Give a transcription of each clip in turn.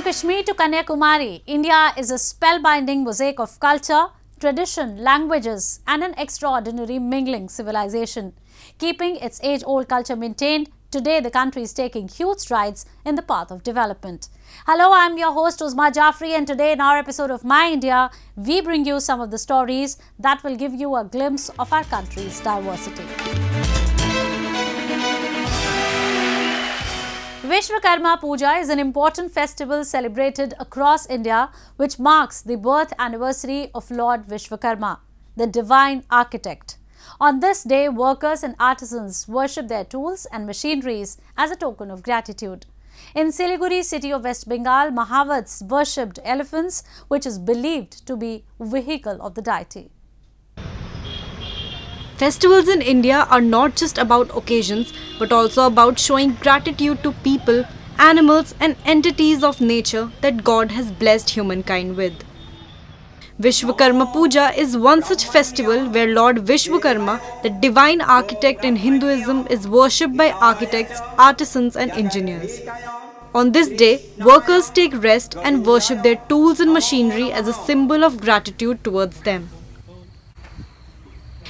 Kashmir to Kanyakumari, India is a spellbinding mosaic of culture, tradition, languages and an extraordinary mingling civilization. Keeping its age-old culture maintained, today the country is taking huge strides in the path of development. Hello, I am your host Uzma Jafri, and today in our episode of My India, we bring you some of the stories that will give you a glimpse of our country's diversity. Vishwakarma Puja is an important festival celebrated across India which marks the birth anniversary of Lord Vishwakarma, the divine architect. On this day, workers and artisans worship their tools and machineries as a token of gratitude. In Siliguri, city of West Bengal, Mahouts worshipped elephants, which is believed to be vehicle of the deity. Festivals in India are not just about occasions, but also about showing gratitude to people, animals and entities of nature that God has blessed humankind with. Vishwakarma Puja is one such festival where Lord Vishwakarma, the divine architect in Hinduism, is worshipped by architects, artisans and engineers. On this day, workers take rest and worship their tools and machinery as a symbol of gratitude towards them.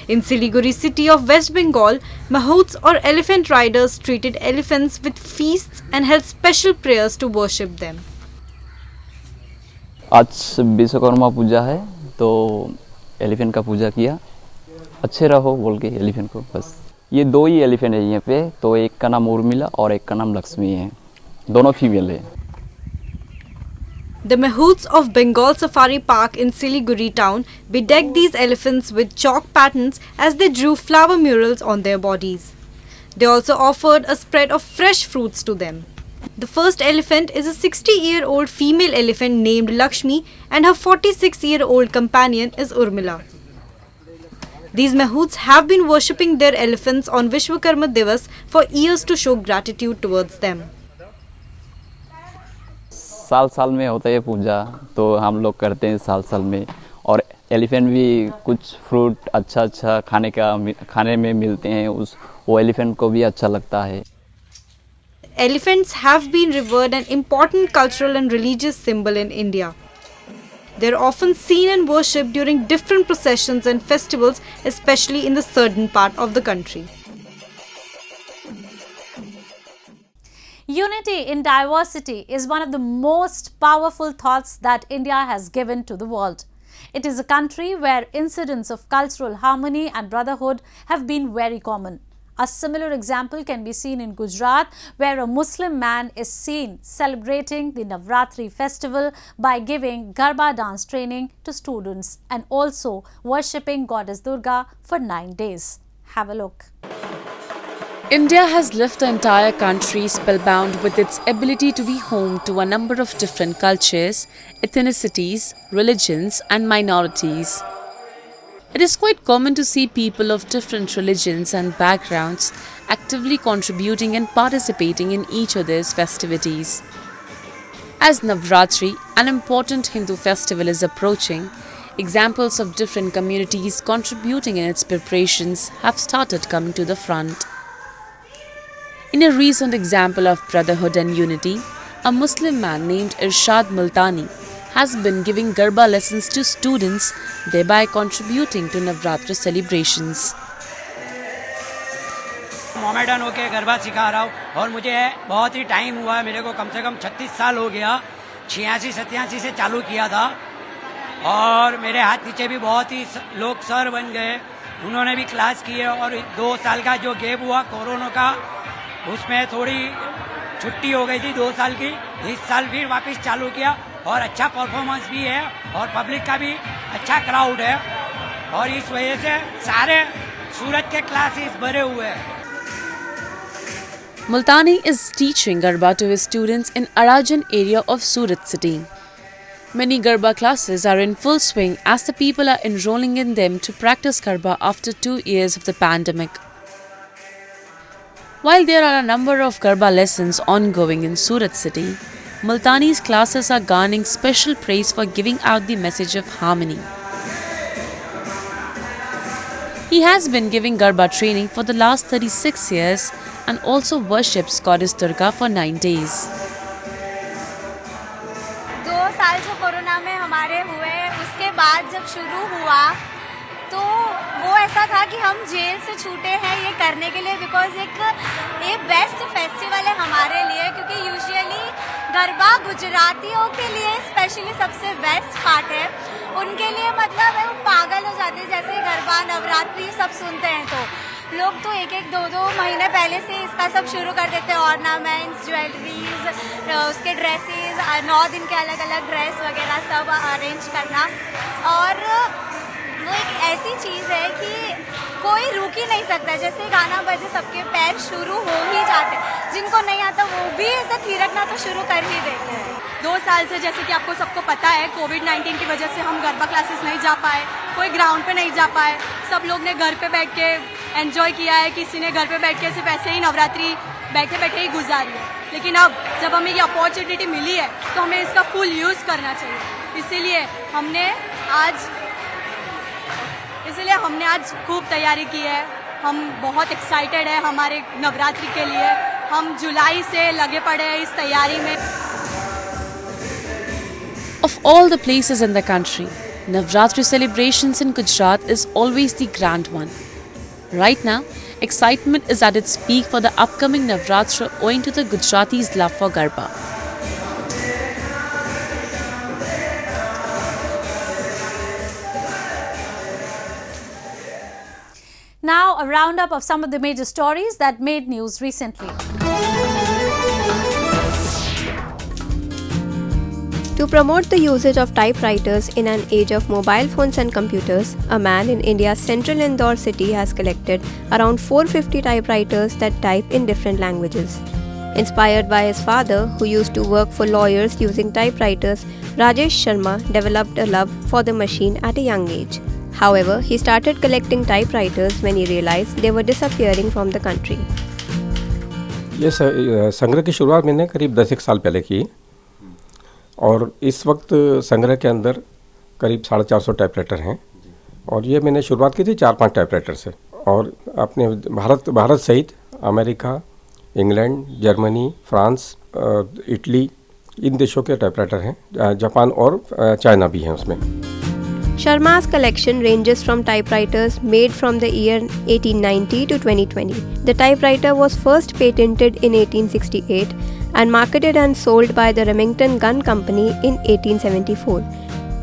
In Siliguri city of West Bengal, Mahouts or elephant riders treated elephants with feasts and held special prayers to worship them. आज विश्वकर्मा पूजा है तो elephant का पूजा किया, अच्छे रहो बोल के elephant को। बस ये दो ही एलिफेंट है यहाँ पे, तो एक का नाम उर्मिला और एक का नाम लक्ष्मी है, दोनों फीमेल है। The Mahouts of Bengal Safari Park in Siliguri town bedecked these elephants with chalk patterns as they drew flower murals on their bodies. They also offered a spread of fresh fruits to them. The first elephant is a 60-year-old female elephant named Lakshmi and her 46-year-old companion is Urmila. These Mahouts have been worshipping their elephants on Vishwakarma Divas for years to show gratitude towards them. साल साल में होता है पूजा, तो हम लोग करते हैं साल साल में, और एलिफेंट भी कुछ फ्रूट अच्छा खाने में मिलते हैं, वो एलिफेंट को भी अच्छा लगता है। Elephants have been revered an important cultural and religious symbol in India. They are often seen and worshipped during different processions and festivals, especially in the southern part of the country. Unity in diversity is one of the most powerful thoughts that India has given to the world. It is a country where incidents of cultural harmony and brotherhood have been very common. A similar example can be seen in Gujarat, where a Muslim man is seen celebrating the Navratra festival by giving Garba dance training to students and also worshipping Goddess Durga for 9 days. Have a look. India has left the entire country spellbound with its ability to be home to a number of different cultures, ethnicities, religions and minorities. It is quite common to see people of different religions and backgrounds actively contributing and participating in each other's festivities. As Navratri, an important Hindu festival, is approaching, examples of different communities contributing in its preparations have started coming to the front. In a recent example of brotherhood and unity, a Muslim man named Irshad Multani has been giving Garba lessons to students, thereby contributing to Navratra celebrations. Mohammedan होके गरबा सिखा रहा हूँ और मुझे बहुत ही time हुआ है, मेरे को कम से कम 36 साल हो गया, 86-87 से चालू किया था और मेरे हाथ नीचे भी बहुत ही लोग सर बन गए, उन्होंने भी क्लास की है और 2 साल का जो गैप हुआ कोरोना का, उसमें थोड़ी छुट्टी हो गई थी 2 साल की, इस साल फिर वापस चालू किया और अच्छा परफॉर्मेंस भी है और पब्लिक का भी अच्छा क्राउड है और इस वजह से सारे सूरत के क्लासेस भरे हुए हैं. Multani is teaching Garba to his students in Arajan area of Surat city. Many Garba classes are in full swing as the people are enrolling in them to practice Garba after 2 years of the pandemic. While there are a number of Garba lessons ongoing in Surat city, Multani's classes are garnering special praise for giving out the message of harmony. He has been giving Garba training for the last 36 years and also worships Goddess Durga for 9 days. 2 साल जो corona में हमारे हुए, उसके बाद जब शुरू हुआ तो वो ऐसा था कि हम जेल से छूटे हैं ये करने के लिए, बिकॉज एक बेस्ट फेस्टिवल है हमारे लिए, क्योंकि यूजुअली गरबा गुजरातियों के लिए स्पेशली सबसे बेस्ट पार्ट है। उनके लिए मतलब है वो पागल हो जाते हैं, जैसे गरबा नवरात्रि सब सुनते हैं तो लोग तो 1-1, 2-2 महीने पहले से इसका सब शुरू कर देते हैं, ऑर्नामेंट्स, ज्वेलरीज, उसके ड्रेसेस, 9 दिन के अलग अलग ड्रेस वगैरह सब अरेंज करना। और वो एक ऐसी चीज़ है कि कोई रुक ही नहीं सकता, जैसे गाना बजे सबके पैर शुरू हो ही जाते, जिनको नहीं आता वो भी ऐसा थिरकना तो शुरू कर ही देते हैं। 2 साल से जैसे कि आपको सबको पता है कोविड-19 की वजह से हम गरबा क्लासेस नहीं जा पाए, कोई ग्राउंड पे नहीं जा पाए, सब लोग ने घर पे बैठ के एंजॉय किया है, किसी ने घर पे बैठ के सिर्फ ऐसे ही नवरात्रि बैठे बैठे ही गुजारी है। लेकिन अब जब हमें ये अपॉर्चुनिटी मिली है तो हमें इसका फुल यूज़ करना चाहिए, इसीलिए हमने आज खूब तैयारी की है। हम बहुत एक्साइटेड है हमारे नवरात्रि के लिए, हम जुलाई से लगे पड़े हैं इस तैयारी में। Of all the places in the country, Navratri celebrations in Gujarat is always the grand one. Right now, excitement is at its peak for the upcoming Navratra owing to the Gujaratis' love for Garba. Now, a roundup of some of the major stories that made news recently. To promote the usage of typewriters in an age of mobile phones and computers, a man in India's central Indore city has collected around 450 typewriters that type in different languages. Inspired by his father, who used to work for lawyers using typewriters, Rajesh Sharma developed a love for the machine at a young age. However, he started collecting typewriters when he realized they were disappearing from the country. ये संग्रह की शुरुआत मैंने करीब 10 साल पहले की और इस वक्त संग्रह के अंदर करीब 450 टाइपराइटर हैं और ये मैंने शुरुआत की थी 4-5 टाइपराइटर से और अपने भारत सहित America, England, Germany, France, Italy, इन देशों के टाइपराइटर हैं, जापान और चाइना भी हैं उसमें। Sharma's collection ranges from typewriters made from the year 1890 to 2020. The typewriter was first patented in 1868 and marketed and sold by the Remington Gun Company in 1874.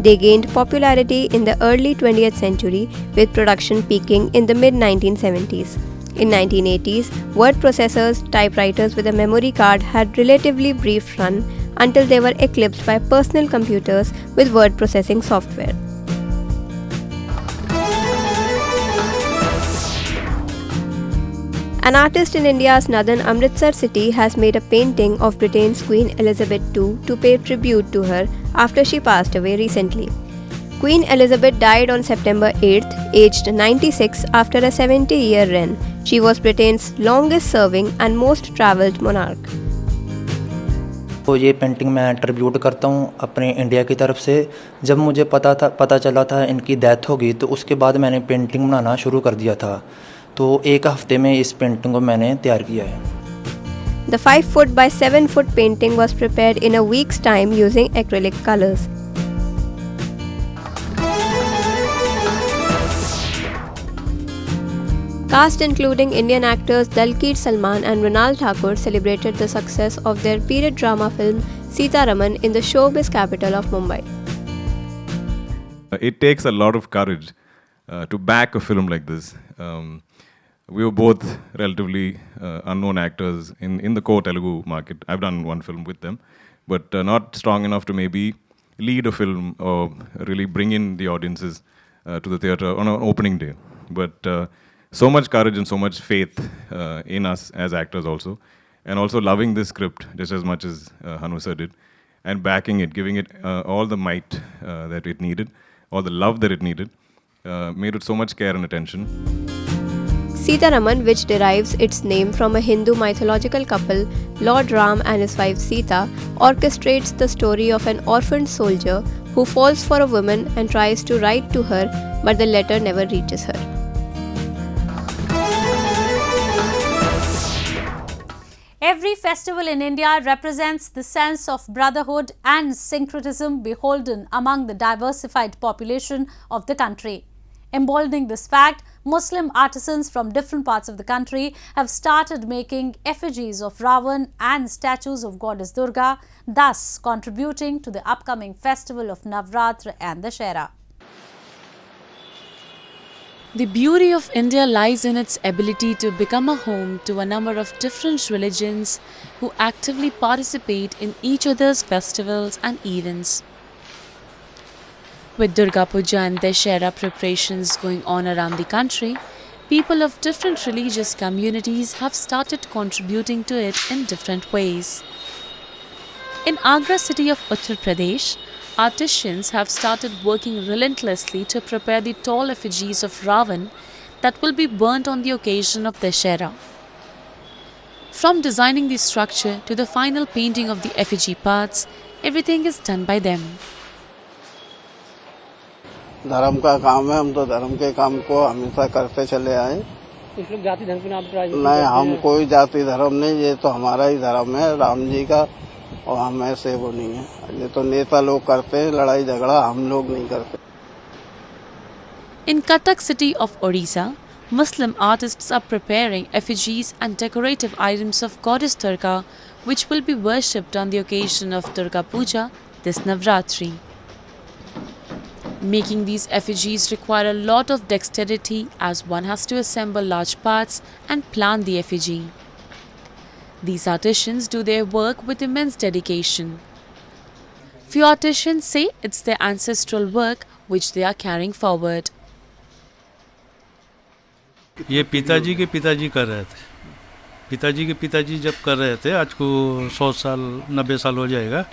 They gained popularity in the early 20th century, with production peaking in the mid-1970s. In 1980s, word processors, typewriters with a memory card had relatively brief run until they were eclipsed by personal computers with word processing software. An artist in India's northern Amritsar city has made a painting of Britain's Queen Elizabeth II to pay tribute to her after she passed away recently. Queen Elizabeth died on September 8th, aged 96 after a 70-year reign. She was Britain's longest-serving and most travelled monarch. तो ये painting मैं tribute करता हूँ अपने India की तरफ से। जब मुझे पता चला था इनकी डेथ होगी तो उसके बाद मैंने पेंटिंग बनाना शुरू कर दिया था। तो 1 हफ्ते में इस पेंटिंग को मैंने तैयार किया है। The 5 foot by 7 foot painting was prepared in a week's time using acrylic colors. Cast including Indian actors Dalkeet Salman and Mrinal Thakur celebrated the success of their period drama film Sita Raman in the showbiz capital of Mumbai. It takes a lot of courage to back a film like this. We were both relatively unknown actors in the core Telugu market. I've done one film with them, but not strong enough to maybe lead a film or really bring in the audiences to the theatre on an opening day. But so much courage and so much faith in us as actors also, and also loving this script just as much as Hanusa did, and backing it, giving it all the might that it needed, all the love that it needed, made it so much care and attention. Sita Raman, which derives its name from a Hindu mythological couple, Lord Ram and his wife Sita, orchestrates the story of an orphaned soldier who falls for a woman and tries to write to her, but the letter never reaches her. Every festival in India represents the sense of brotherhood and syncretism beholden among the diversified population of the country. Emboldening this fact, Muslim artisans from different parts of the country have started making effigies of Ravan and statues of Goddess Durga, thus contributing to the upcoming festival of Navratra and Dussehra. The beauty of India lies in its ability to become a home to a number of different religions who actively participate in each other's festivals and events. With Durga Puja and Dussehra preparations going on around the country, people of different religious communities have started contributing to it in different ways. In Agra city of Uttar Pradesh, artisans have started working relentlessly to prepare the tall effigies of Ravan that will be burnt on the occasion of Dussehra. From designing the structure to the final painting of the effigy parts, everything is done by them. धर्म का काम है, हम तो धर्म के काम को हमेशा करते चले आए। कुछ लोग जाति धर्म के नाम पर नहीं, हम कोई जाति धर्म नहीं, ये तो हमारा ही धर्म है, राम जी का, और हम ऐसे वो नहीं है। ये तो नेता लोग करते हैं लड़ाई झगड़ा, हम लोग नहीं करते। In Cuttack city of Odisha, Muslim artists are preparing effigies and decorative items of Goddess Durga, which will be worshipped on the occasion of Durga Puja this Navratri. Making these effigies require a lot of dexterity as one has to assemble large parts and plant the effigy. These artisans do their work with immense dedication. Few artisans say it's their ancestral work which they are carrying forward. ये पिताजी के पिताजी कर रहे थे। पिताजी के पिताजी जब कर रहे थे, आज को 100 साल 90 साल हो जाएगा।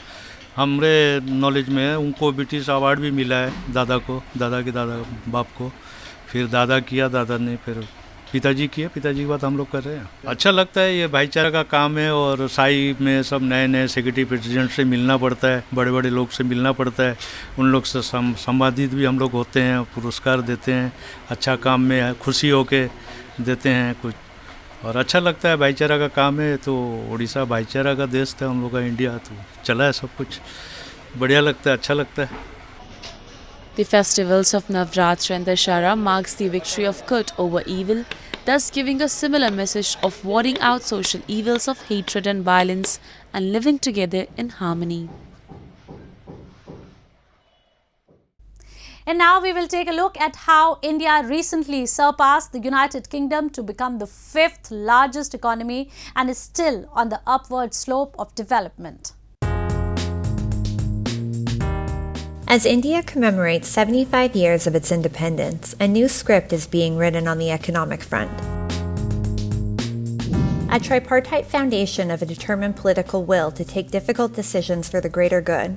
हमारे नॉलेज में उनको ब्रिटिश अवार्ड भी मिला है, दादा को, दादा के दादा बाप को, फिर दादा किया, दादा ने फिर पिताजी किया, पिताजी की बात हम लोग कर रहे हैं। अच्छा लगता है, ये भाईचारा का काम है और साई में सब नए नए सेक्रेटरी प्रेसिडेंट से मिलना पड़ता है, बड़े बड़े लोग से मिलना पड़ता है, उन लोग से संवादित भी हम लोग होते हैं, पुरस्कार देते हैं, अच्छा काम में खुशी होके देते हैं कुछ, और अच्छा लगता है। भाईचारा का काम है, तो उड़ीसा भाईचारा का देश था हम लोग का, इंडिया, तो चला है सब कुछ, बढ़िया लगता है, अच्छा लगता है। The festivals of Navratra and Dussehra marks the victory of good over evil, thus giving a similar message of warding out social evils of hatred and violence and living together in harmony. And now we will take a look at how India recently surpassed the United Kingdom to become the 5th largest economy and is still on the upward slope of development. As India commemorates 75 years of its independence, a new script is being written on the economic front. A tripartite foundation of a determined political will to take difficult decisions for the greater good,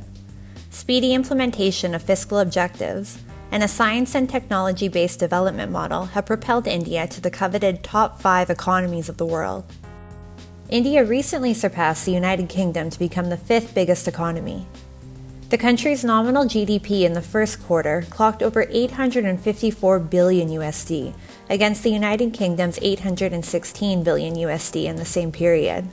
speedy implementation of fiscal objectives, and a science and technology-based development model have propelled India to the coveted top 5 economies of the world. India recently surpassed the United Kingdom to become the 5th biggest economy. The country's nominal GDP in the first quarter clocked over 854 billion USD against the United Kingdom's 816 billion USD in the same period.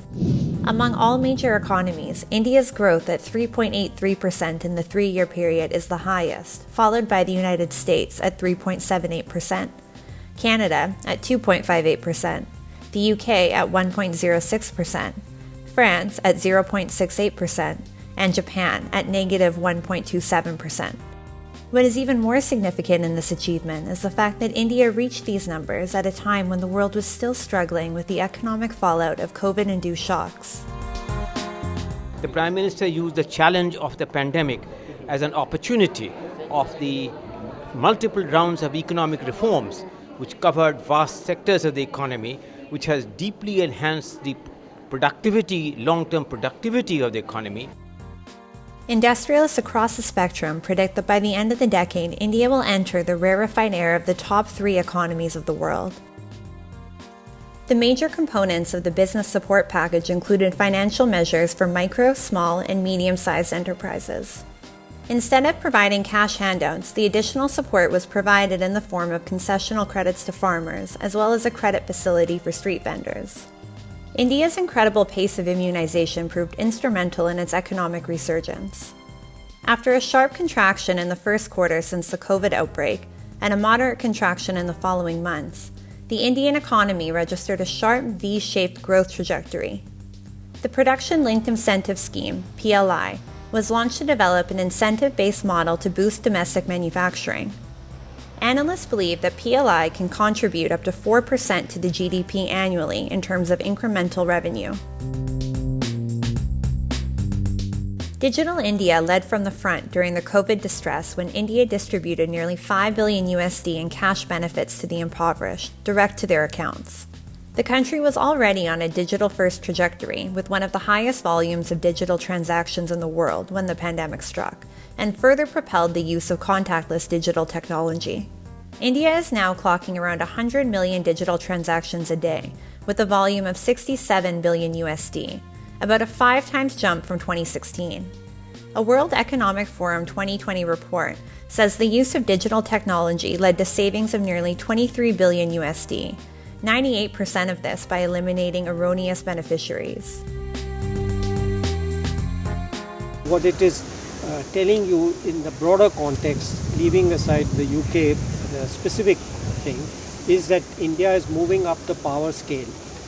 Among all major economies, India's growth at 3.83% in the 3-year period is the highest, followed by the United States at 3.78%, Canada at 2.58%, the UK at 1.06%, France at 0.68%, and Japan at negative 1.27%. What is even more significant in this achievement is the fact that India reached these numbers at a time when the world was still struggling with the economic fallout of COVID-induced shocks. The Prime Minister used the challenge of the pandemic as an opportunity of the multiple rounds of economic reforms which covered vast sectors of the economy, which has deeply enhanced the productivity, long-term productivity of the economy. Industrialists across the spectrum predict that by the end of the decade, India will enter the rarefied era of the top 3 economies of the world. The major components of the business support package included financial measures for micro, small, and medium-sized enterprises. Instead of providing cash handouts, the additional support was provided in the form of concessional credits to farmers, as well as a credit facility for street vendors. India's incredible pace of immunization proved instrumental in its economic resurgence. After a sharp contraction in the first quarter since the COVID outbreak and a moderate contraction in the following months, the Indian economy registered a sharp V-shaped growth trajectory. The Production-Linked Incentive Scheme, PLI, was launched to develop an incentive-based model to boost domestic manufacturing. Analysts believe that PLI can contribute up to 4% to the GDP annually in terms of incremental revenue. Digital India led from the front during the COVID distress when India distributed nearly $5 billion USD in cash benefits to the impoverished, direct to their accounts. The country was already on a digital-first trajectory with one of the highest volumes of digital transactions in the world when the pandemic struck, and further propelled the use of contactless digital technology. India is now clocking around 100 million digital transactions a day, with a volume of 67 billion USD, about a 5 times jump from 2016. A World Economic Forum 2020 report says the use of digital technology led to savings of nearly 23 billion USD, 98% of this by eliminating erroneous beneficiaries. What it is telling you in the broader context, leaving aside the UK, the specific thing, is that India is moving up the power scale.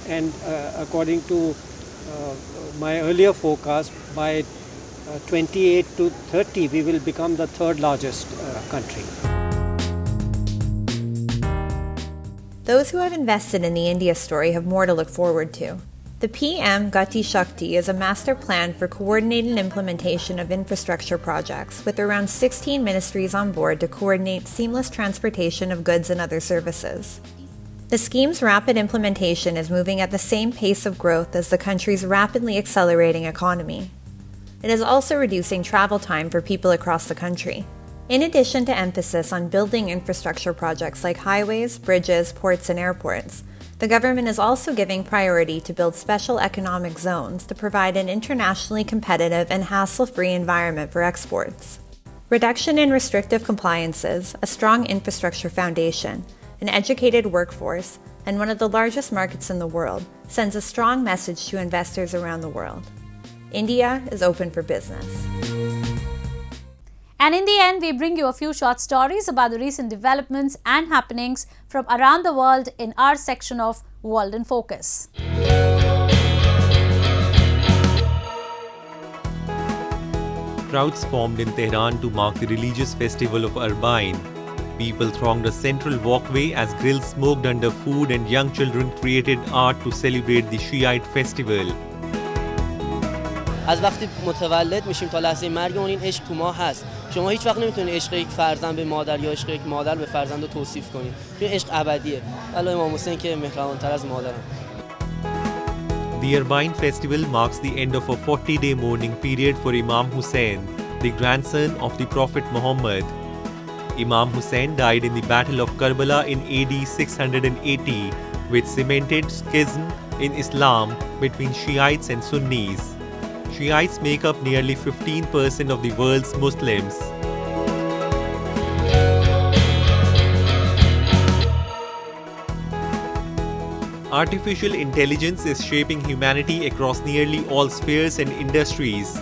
And according to my earlier forecast, by 28 to 30, we will become the third largest country. Those who have invested in the India story have more to look forward to. The PM Gati Shakti is a master plan for coordinated implementation of infrastructure projects with around 16 ministries on board to coordinate seamless transportation of goods and other services. The scheme's rapid implementation is moving at the same pace of growth as the country's rapidly accelerating economy. It is also reducing travel time for people across the country. In addition to emphasis on building infrastructure projects like highways, bridges, ports, and airports, the government is also giving priority to build special economic zones to provide an internationally competitive and hassle-free environment for exports. Reduction in restrictive compliances, a strong infrastructure foundation, an educated workforce, and one of the largest markets in the world sends a strong message to investors around the world. India is open for business. And in the end, we bring you a few short stories about the recent developments and happenings from around the world in our section of World in Focus. Crowds formed in Tehran to mark the religious festival of Arbain. People thronged a central walkway as grills smoked under food and young children created art to celebrate the Shiite festival. از وقتی متولد میشیم تا لحظه مرگمون این عشق تو ما هست. شما هیچ وقت نمیتونید عشق یک فرزند به مادر یا عشق یک مادر به فرزند رو توصیف کنید. این عشق ابدیه. ولی امام حسین که مهربان‌تر از مادرم. The Arbain festival marks the end of a 40-day mourning period for Imam Hussein, the grandson of the Prophet Muhammad. Imam Hussein died in the Battle of Karbala in AD 680, which cemented schism in Islam between Shiites and Sunnis. Shiites make up nearly 15% of the world's Muslims. Artificial intelligence is shaping humanity across nearly all spheres and industries.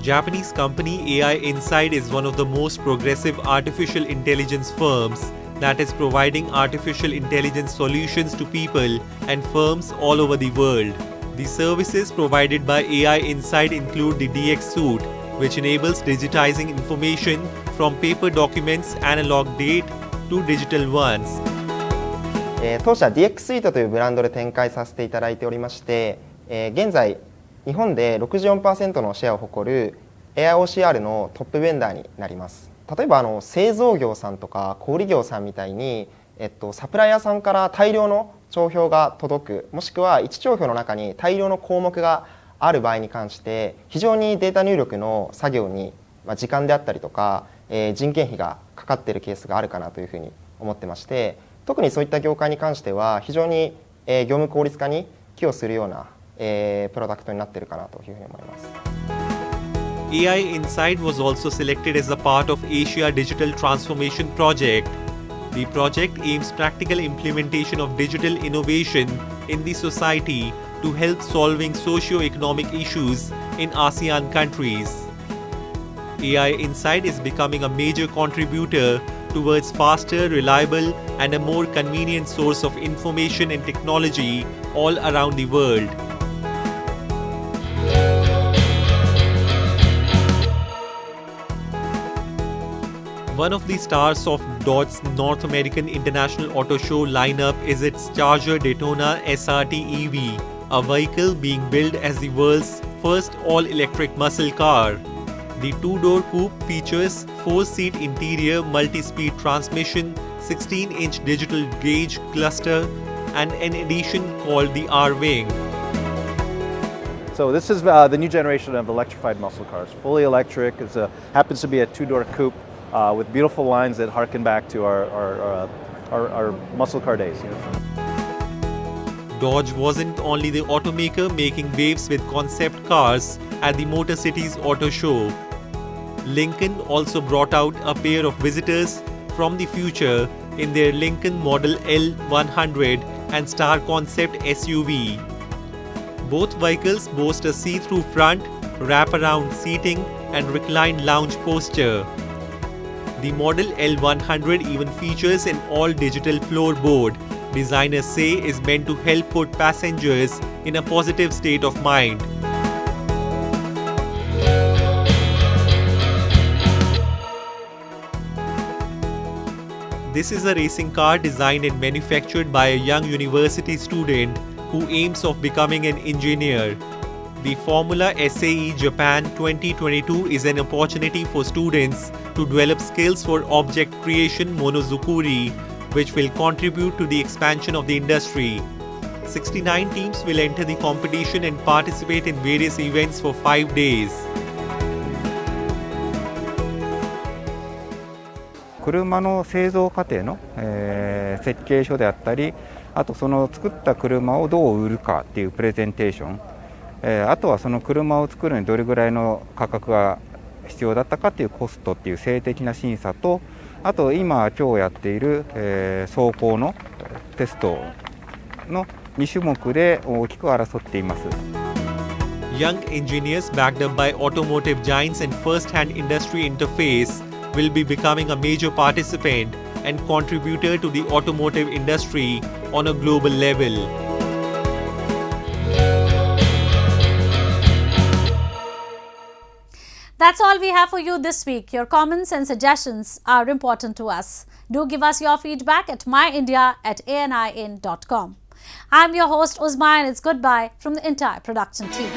Japanese company AI Inside is one of the most progressive artificial intelligence firms that is providing artificial intelligence solutions to people and firms all over the world. The services provided by AI Inside include the DX Suite, which enables digitizing information from paper documents' analog date to digital ones. 当社 DX スイートというブランドで展開させていただいておりまして、現在日本で 64% のシェアを誇る AIOCR のトップベンダーになります。例えば製造業さんとか小売業さんみたいに、サプライヤーさんから大量の帳票が届く、もしくは1帳票の中に大量の項目がある場合に関して非常にデータ入力の作業に時間であったりとか、人件費がかかっているケースがあるかなというふうに思ってまして、特にそういった業界に関しては非常に業務効率化に寄与するようなプロダクトになっているかなというふうに思います。AI Inside was also selected as a part of Asia Digital Transformation Project. The The project aims practical implementation of digital innovation in the society to help solving socio-economic issues in ASEAN countries. AI Inside is becoming a major contributor towards faster, reliable, and a more convenient source of information and technology all around the world. One of the stars of Dodge's North American International Auto Show lineup is its Charger Daytona SRT EV, a vehicle being built as the world's first all-electric muscle car. The two-door coupe features 4-seat interior multi-speed transmission, 16-inch digital gauge cluster, and an addition called the R-Wing. So this is the new generation of electrified muscle cars, fully electric. It happens to be a two-door coupe with beautiful lines that harken back to our muscle car days. Dodge wasn't only the automaker making waves with concept cars at the Motor City's auto show. Lincoln also brought out a pair of visitors from the future in their Lincoln Model L100 and Star Concept SUV. Both vehicles boast a see-through front, wrap-around seating, and reclined lounge posture. The Model L100 even features an all-digital floorboard. Designers say is meant to help put passengers in a positive state of mind. This is a racing car designed and manufactured by a young university student who aims of becoming an engineer. The Formula SAE Japan 2022 is an opportunity for students to develop skills for object creation monozukuri, which will contribute to the expansion of the industry. 69 teams will enter the competition and participate in various events for 5 days. 車の製造過程の、設計書であったり、あとその作った車をどう売るかっていうプレゼンテーション、あとはその車を作るのにどれぐらいの価格が必要だったかっていうコストっていう性的な審査と、あと今やっている、走行のテストの2種目で大きく争っています。Young engineers backed up by automotive giants and first-hand industry interface will be becoming a major participant and contributor to the automotive industry on a global level. That's all we have for you this week. Your comments and suggestions are important to us. Do give us your feedback at myindia@anin.com. I'm your host Uzma, and it's goodbye from the entire production team.